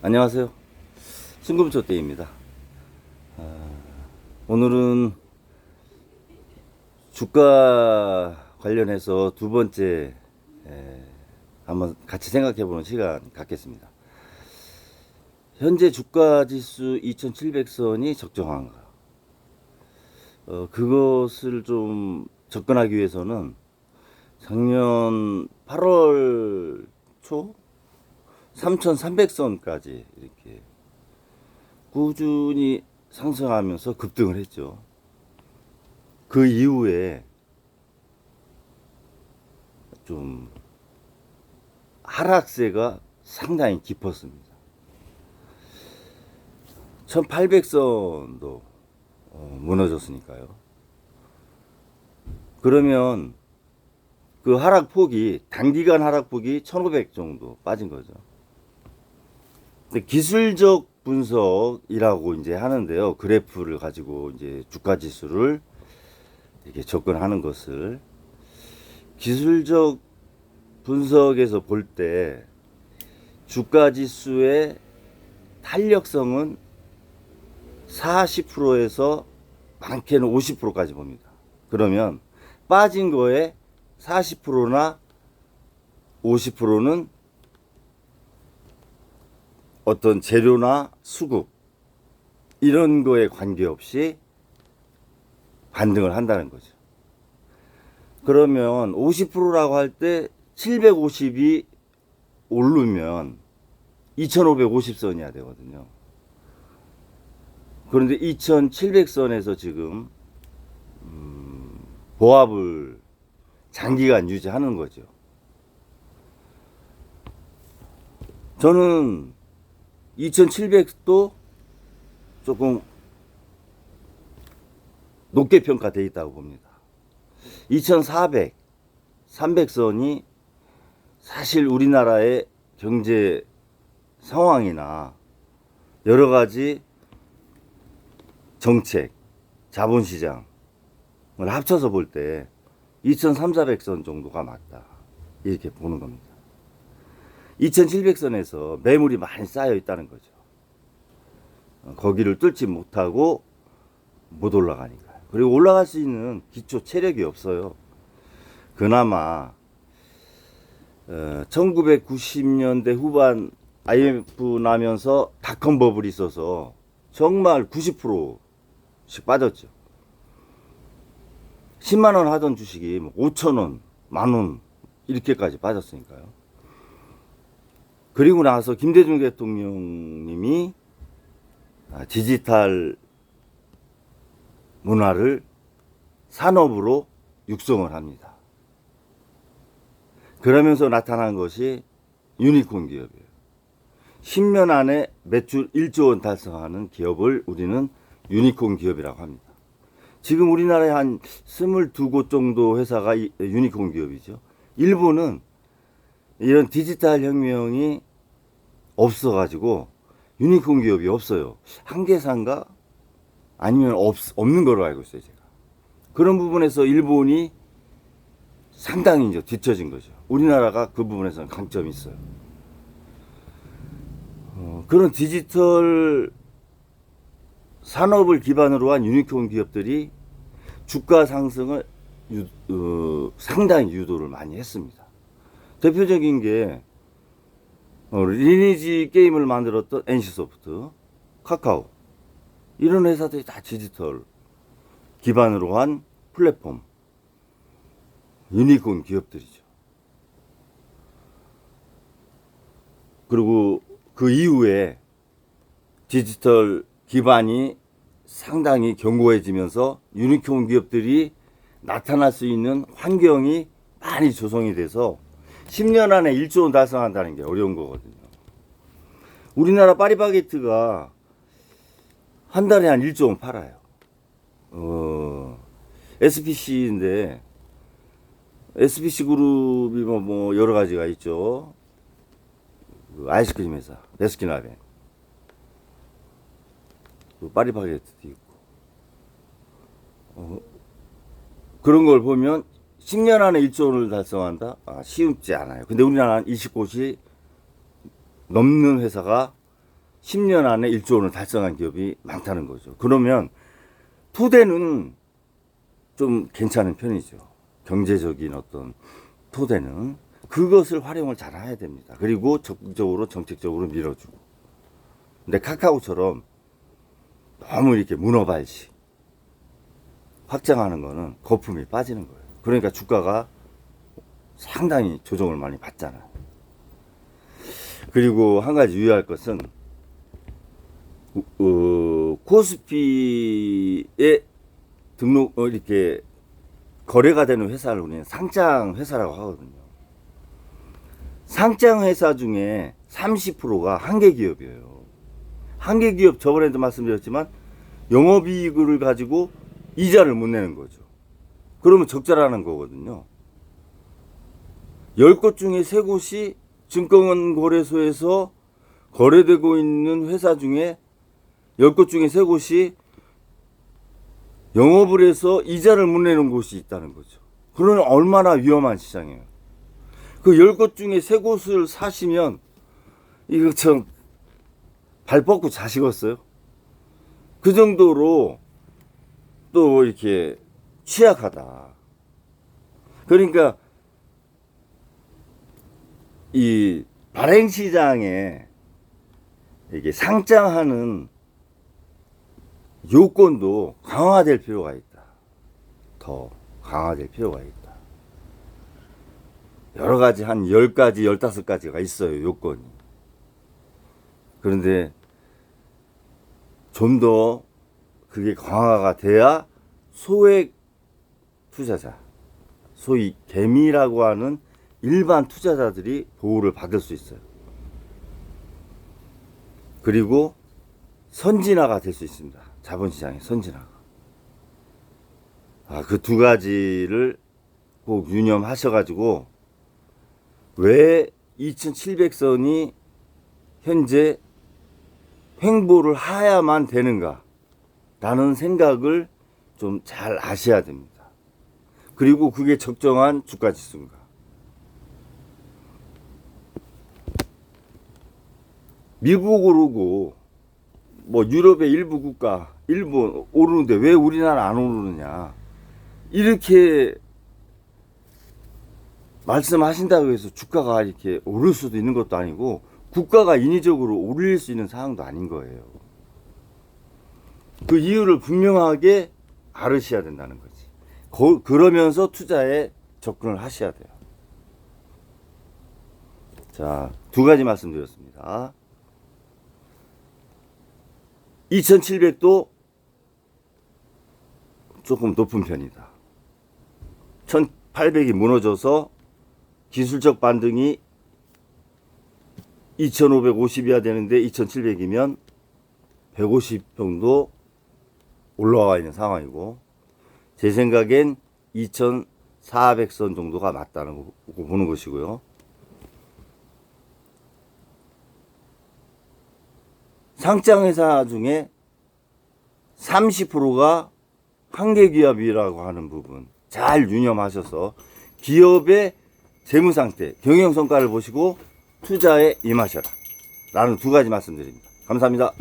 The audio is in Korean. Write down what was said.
안녕하세요. 순금초대입니다. 오늘은 주가 관련해서 두 번째 한번 같이 생각해보는 시간 갖겠습니다. 현재 주가 지수 2700선이 적정한가? 그것을 좀 접근하기 위해서는 작년 8월 초 3300선까지 이렇게 꾸준히 상승하면서 급등을 했죠. 그 이후에 좀 하락세가 상당히 깊었습니다. 1800선도 무너졌으니까요. 그러면 그 하락폭이, 단기간 하락폭이 1500 정도 빠진 거죠. 근데 기술적 분석이라고 이제 하는데요. 그래프를 가지고 이제 주가 지수를 이렇게 접근하는 것을 기술적 분석에서 볼 때 주가 지수의 탄력성은 40%에서 많게는 50%까지 봅니다. 그러면 빠진 거에 40%나 50%는 어떤 재료나 수급 이런 거에 관계없이 반등을 한다는 거죠. 그러면 50%라고 할 때 750이 오르면 2550선이야 되거든요. 그런데 2700선에서 지금 보합을 장기간 유지하는 거죠. 저는 2700도 조금 높게 평가되어 있다고 봅니다. 2400, 300선이 사실 우리나라의 경제 상황이나 여러 가지 정책, 자본시장을 합쳐서 볼 때 2300, 400선 정도가 맞다. 이렇게 보는 겁니다. 2700선에서 매물이 많이 쌓여 있다는 거죠. 거기를 뚫지 못하고 못 올라가니까. 그리고 올라갈 수 있는 기초 체력이 없어요. 그나마 1990년대 후반 IMF 나면서 닷컴 버블이 있어서 정말 90%씩 빠졌죠. 10만 원 하던 주식이 5천 원, 만 원 이렇게까지 빠졌으니까요. 그리고 나서 김대중 대통령님이 디지털 문화를 산업으로 육성을 합니다. 그러면서 나타난 것이 유니콘 기업이에요. 10년 안에 매출 1조 원 달성하는 기업을 우리는 유니콘 기업이라고 합니다. 지금 우리나라에 한 22곳 정도 회사가 유니콘 기업이죠. 일본은 이런 디지털 혁명이 없어가지고 유니콘 기업이 없어요. 한계사인가? 아니면 없는 걸로 알고 있어요, 제가. 그런 부분에서 일본이 상당히 이제 뒤처진 거죠. 우리나라가 그 부분에서는 강점이 있어요. 그런 디지털 산업을 기반으로 한 유니콘 기업들이 주가 상승을 상당히 유도를 많이 했습니다. 대표적인 게 리니지 게임을 만들었던 NC소프트, 카카오 이런 회사들이 다 디지털 기반으로 한 플랫폼 유니콘 기업들이죠. 그리고 그 이후에 디지털 기반이 상당히 견고해지면서 유니콘 기업들이 나타날 수 있는 환경이 많이 조성이 돼서 10년 안에 1조 원 달성한다는 게 어려운 거거든요. 우리나라 파리바게트가 한 달에 한 1조 원 팔아요. SPC인데 SPC 그룹이 뭐 여러 가지가 있죠. 그 아이스크림 회사, 베스킨라빈, 그 파리바게트도 있고. 그런 걸 보면 10년 안에 1조 원을 달성한다? 쉽지 않아요. 근데 우리나라는 20곳이 넘는 회사가 10년 안에 1조 원을 달성한 기업이 많다는 거죠. 그러면 토대는 좀 괜찮은 편이죠. 경제적인 어떤 토대는 그것을 활용을 잘 해야 됩니다. 그리고 적극적으로 정책적으로 밀어주고. 근데 카카오처럼 너무 이렇게 문어발식 확장하는 거는 거품이 빠지는 거예요. 그러니까 주가가 상당히 조정을 많이 받잖아요. 그리고 한 가지 유의할 것은 코스피에 등록 이렇게 거래가 되는 회사를 우리는 상장 회사라고 하거든요. 상장 회사 중에 30%가 한계 기업이에요. 한계 기업 저번에도 말씀드렸지만 영업이익을 가지고 이자를 못 내는 거죠. 그러면 적자라는 거거든요. 10곳 중에 3곳이 증권거래소에서 거래되고 있는 회사 중에 10곳 중에 3곳이 영업을 해서 이자를 못 내는 곳이 있다는 거죠. 그러면 얼마나 위험한 시장이에요. 그 10곳 중에 3곳을 사시면 이거 참 발 뻗고 자시겠어요? 그 정도로 또 이렇게 취약하다. 그러니까 이 발행시장에 이게 상장하는 요건도 강화될 필요가 있다. 더 강화될 필요가 있다. 여러 가지 한 10가지, 15가지가 있어요, 요건이. 그런데 좀 더 그게 강화가 돼야 소액 투자자, 소위 개미라고 하는 일반 투자자들이 보호를 받을 수 있어요. 그리고 선진화가 될 수 있습니다. 자본시장의 선진화가. 그 두 가지를 꼭 유념하셔가지고 왜 2700선이 현재 횡보를 해야만 되는가 라는 생각을 좀 잘 아셔야 됩니다. 그리고 그게 적정한 주가지수인가. 미국 오르고 뭐 유럽의 일부 국가 일본 오르는데 왜 우리나라 안 오르느냐 이렇게 말씀하신다고 해서 주가가 이렇게 오를 수도 있는 것도 아니고 국가가 인위적으로 올릴 수 있는 상황도 아닌 거예요. 그 이유를 분명하게 알으셔야 된다는 거지. 그러면서 투자에 접근을 하셔야 돼요. 자, 두 가지 말씀드렸습니다. 2700도 조금 높은 편이다. 1800이 무너져서 기술적 반등이 2550이어야 되는데 2700이면 150 정도 올라와 있는 상황이고, 제 생각엔 2400선 정도가 맞다는 거 보는 것이고요. 상장회사 중에 30%가 한계기업이라고 하는 부분 잘 유념하셔서 기업의 재무상태, 경영성과를 보시고 투자에 임하셔라 라는 두 가지 말씀드립니다. 감사합니다.